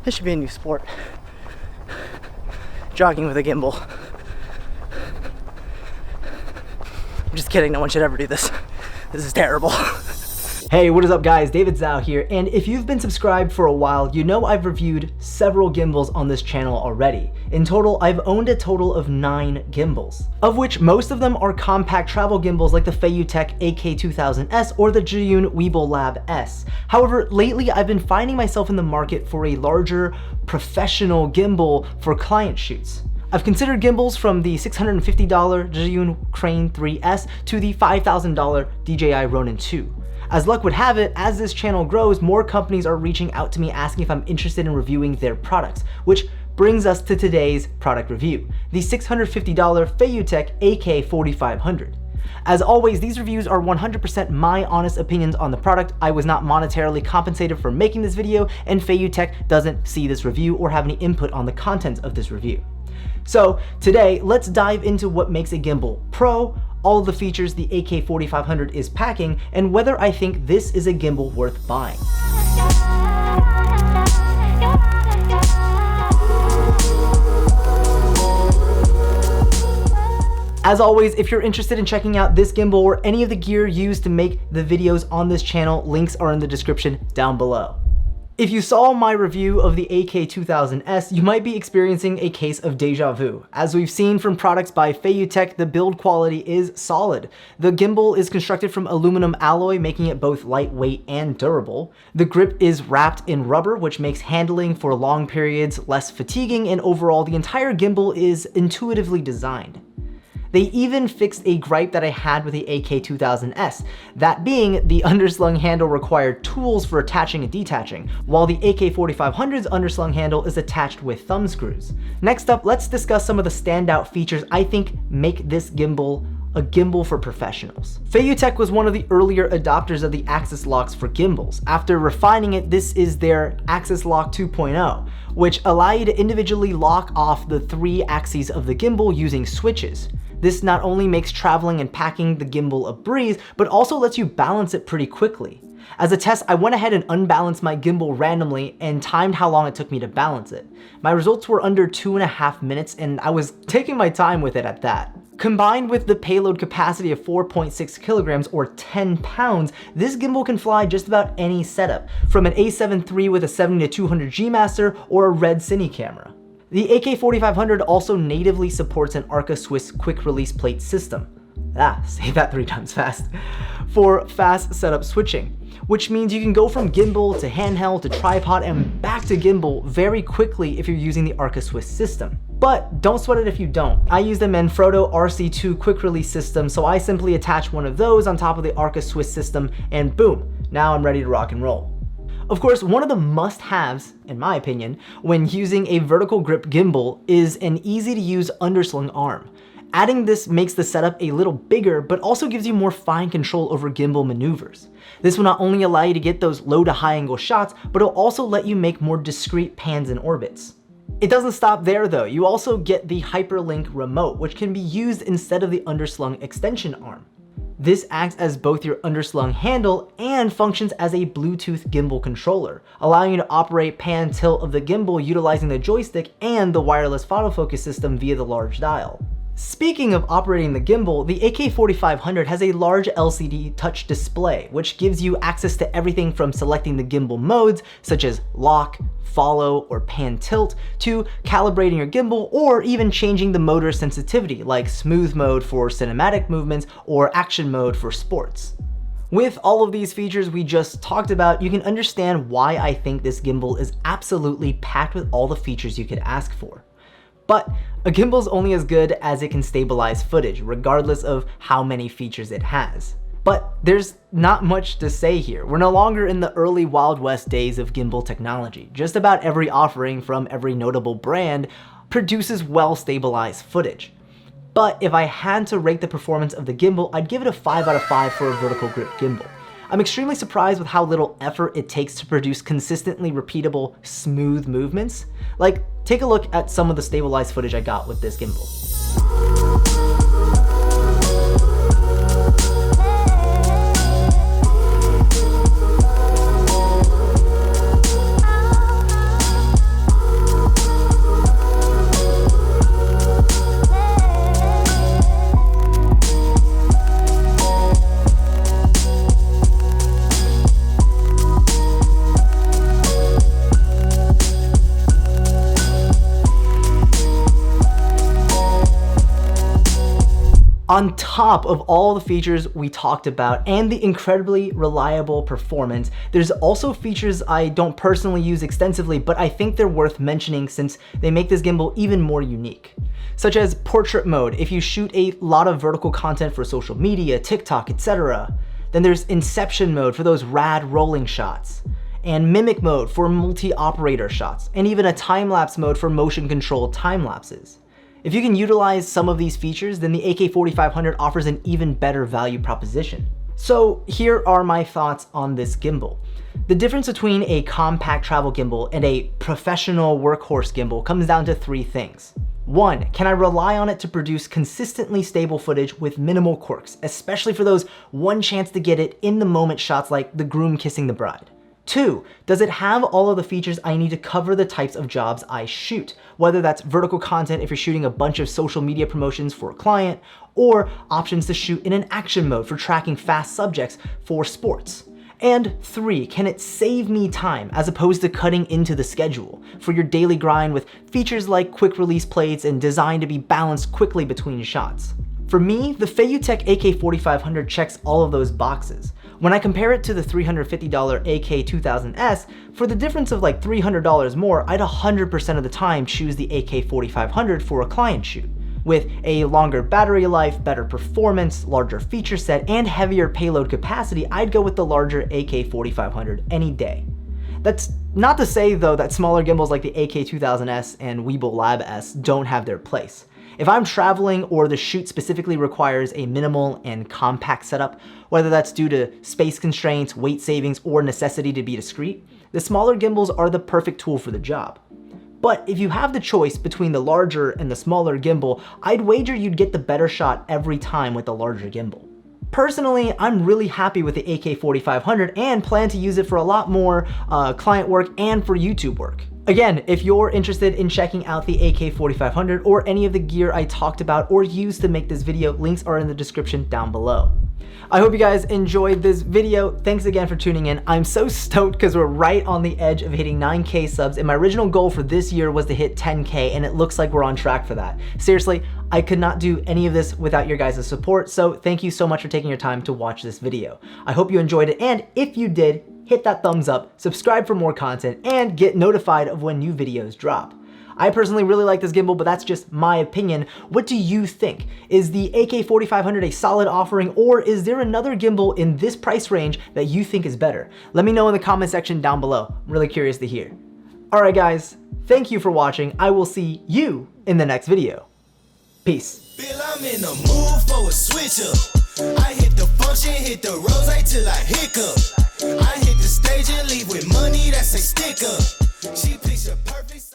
This should be a new sport. Jogging with a gimbal. I'm just kidding, no one should ever do this. This is terrible. Hey, what is up guys? David Zhao here, and if you've been subscribed for a while, you know I've reviewed several gimbals on this channel already. In total, I've owned a total of 9 gimbals, of which most of them are compact travel gimbals like the FeiyuTech AK4500 or the Zhiyun Weebill Lab S. However, lately I've been finding myself in the market for a larger professional gimbal for client shoots. I've considered gimbals from the $650 Zhiyun Crane 3S to the $5,000 DJI Ronin 2. As luck would have it, as this channel grows, more companies are reaching out to me asking if I'm interested in reviewing their products, which brings us to today's product review, the $650 FeiyuTech AK4500. As always, these reviews are 100% my honest opinions on the product. I was not monetarily compensated for making this video, and FeiyuTech doesn't see this review or have any input on the content of this review. So today, let's dive into what makes a gimbal pro, all of the features the AK4500 is packing, and whether I think this is a gimbal worth buying. As always, if you're interested in checking out this gimbal or any of the gear used to make the videos on this channel, links are in the description down below. If you saw my review of the AK2000S, you might be experiencing a case of deja vu. As we've seen from products by FeiyuTech, the build quality is solid. The gimbal is constructed from aluminum alloy, making it both lightweight and durable. The grip is wrapped in rubber, which makes handling for long periods less fatiguing, and overall, the entire gimbal is intuitively designed. They even fixed a gripe that I had with the AK2000S, that being the underslung handle required tools for attaching and detaching, while the AK4500's underslung handle is attached with thumb screws. Next up, let's discuss some of the standout features I think make this gimbal a gimbal for professionals. FeiyuTech was one of the earlier adopters of the axis locks for gimbals. After refining it, this is their Axis Lock 2.0, which allow you to individually lock off the 3 axes of the gimbal using switches. This not only makes traveling and packing the gimbal a breeze, but also lets you balance it pretty quickly. As a test, I went ahead and unbalanced my gimbal randomly and timed how long it took me to balance it. My results were under 2.5 minutes, and I was taking my time with it at that. Combined with the payload capacity of 4.6 kilograms or 10 pounds, this gimbal can fly just about any setup, from an A7 III with a 70-200 G Master or a Red Cine camera. The AK4500 also natively supports an Arca Swiss quick release plate system. Say that 3 times fast. For fast setup switching, which means you can go from gimbal to handheld to tripod and back to gimbal very quickly if you're using the Arca Swiss system. But don't sweat it if you don't. I use the Manfrotto RC2 quick release system, so I simply attach one of those on top of the Arca Swiss system and boom, now I'm ready to rock and roll. Of course, one of the must-haves, in my opinion, when using a vertical grip gimbal is an easy-to-use underslung arm. Adding this makes the setup a little bigger, but also gives you more fine control over gimbal maneuvers. This will not only allow you to get those low to high angle shots, but it'll also let you make more discrete pans and orbits. It doesn't stop there though. You also get the Hyperlink remote, which can be used instead of the underslung extension arm. This acts as both your underslung handle and functions as a Bluetooth gimbal controller, allowing you to operate pan tilt of the gimbal utilizing the joystick and the wireless autofocus system via the large dial. Speaking of operating the gimbal, the AK4500 has a large LCD touch display, which gives you access to everything from selecting the gimbal modes, such as lock, follow, or pan tilt, to calibrating your gimbal, or even changing the motor sensitivity, like smooth mode for cinematic movements or action mode for sports. With all of these features we just talked about, you can understand why I think this gimbal is absolutely packed with all the features you could ask for. But a gimbal's only as good as it can stabilize footage, regardless of how many features it has. But there's not much to say here. We're no longer in the early Wild West days of gimbal technology. Just about every offering from every notable brand produces well-stabilized footage. But if I had to rate the performance of the gimbal, I'd give it a 5 out of 5 for a vertical grip gimbal. I'm extremely surprised with how little effort it takes to produce consistently repeatable, smooth movements. Like, take a look at some of the stabilized footage I got with this gimbal. On top of all the features we talked about and the incredibly reliable performance, there's also features I don't personally use extensively, but I think they're worth mentioning since they make this gimbal even more unique. Such as portrait mode if you shoot a lot of vertical content for social media, TikTok, etc. Then there's inception mode for those rad rolling shots, and mimic mode for multi-operator shots, and even a time-lapse mode for motion controlled time lapses. If you can utilize some of these features, then the AK4500 offers an even better value proposition. So here are my thoughts on this gimbal. The difference between a compact travel gimbal and a professional workhorse gimbal comes down to three things. 1, can I rely on it to produce consistently stable footage with minimal quirks, especially for those one chance to get it in the moment shots like the groom kissing the bride? 2, does it have all of the features I need to cover the types of jobs I shoot, whether that's vertical content if you're shooting a bunch of social media promotions for a client, or options to shoot in an action mode for tracking fast subjects for sports? And 3, can it save me time as opposed to cutting into the schedule for your daily grind with features like quick release plates and designed to be balanced quickly between shots? For me, the FeiyuTech AK4500 checks all of those boxes. When I compare it to the $350 AK2000S, for the difference of like $300 more, I'd 100% of the time choose the AK4500 for a client shoot. With a longer battery life, better performance, larger feature set, and heavier payload capacity, I'd go with the larger AK4500 any day. That's not to say though that smaller gimbals like the AK2000S and Weebill Lab S don't have their place. If I'm traveling or the shoot specifically requires a minimal and compact setup, whether that's due to space constraints, weight savings, or necessity to be discreet, the smaller gimbals are the perfect tool for the job. But if you have the choice between the larger and the smaller gimbal, I'd wager you'd get the better shot every time with the larger gimbal. Personally, I'm really happy with the AK4500 and plan to use it for a lot more client work and for YouTube work. Again, if you're interested in checking out the AK4500 or any of the gear I talked about or used to make this video, links are in the description down below. I hope you guys enjoyed this video. Thanks again for tuning in. I'm so stoked because we're right on the edge of hitting 9K subs, and my original goal for this year was to hit 10K, and it looks like we're on track for that. Seriously, I could not do any of this without your guys' support, so thank you so much for taking your time to watch this video. I hope you enjoyed it, and if you did, hit that thumbs up, subscribe for more content, and get notified of when new videos drop. I personally really like this gimbal, but that's just my opinion. What do you think? Is the AK4500 a solid offering, or is there another gimbal in this price range that you think is better? Let me know in the comment section down below. I'm really curious to hear. All right, guys, thank you for watching. I will see you in the next video. Peace. Bill, I'm in the mood for a switch up. I hit the function, hit the rose till I hiccup. I hit the stage and leave with money that's a sticker. She picture perfect.